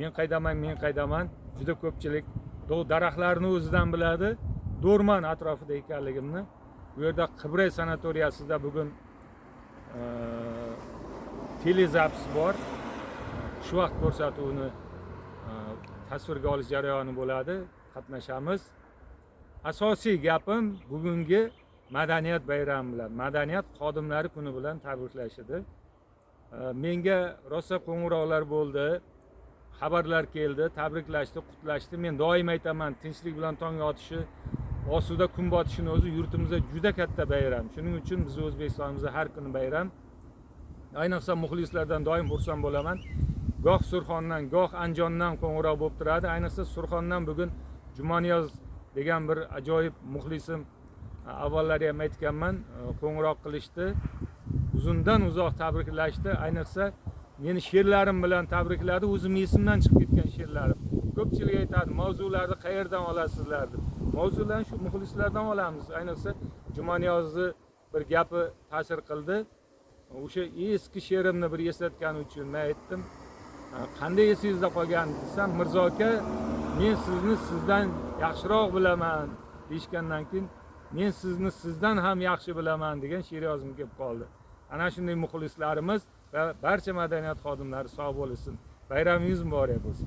men qaydaman. Juda ko'pchilik daraxtlarni o'zidan biladi. Do'rman atrofida ekanligimni. Bu yerda Qibray sanatoriyasida bugun telezapis bor. Shu vaqt ko'rsatuvini tasvirga olish jarayoni bo'ladi. Qatnashamiz. Asosiy gapim bugungi madaniyat bayrami bilan, madaniyat xodimlari kuni bilan tabriklash edi. Menga rosa qo'ng'iroqlar bo'ldi, xabarlar keldi, tabriklashdi, qutlashdi. Men doim aytaman, tinchlik bilan tong otishi, osuda kun botishini o'zi yurtimizda juda katta bayram. Shuning uchun biz O'zbekistonimizda har kuni bayram. Ayniqsa muxlislardan doim xursand bo'laman. Goh Surxondan, goh Andijondan qo'ng'iroq bo'lib turadi. Ayniqsa Surxondan bugun Jumoniyoz degan bir ajoyib muxlisim, avvallari ham aytganman, qo'ng'iroq qilishdi. Uzundan uzoq tabriklashdi. Ayniqsa meni she'rlarim bilan tabrikladi. O'zim esimdan chiqib ketgan she'rlarim. Ko'pchilik aytadi, mavzularni qayerdan olasizlar deb. Mavzularni shu muxlislardan olamiz. Ayniqsa Jumoniyozni bir gapi ta'sir qildi. O'sha eski she'rimni bir eslatgani uchun men aytdim. Qanday esingizda qolgan desam, Mirzo aka, men sizni sizdan yaxshiroq bilaman deyishgandan keyin men sizni sizdan ham yaxshi bilaman degan she'r yozim kelib qoldi. Ana shunday muxlislarimiz va barcha madaniyat xodimlari sog' bo'lsin. Bayramingiz muborak bo'lsin.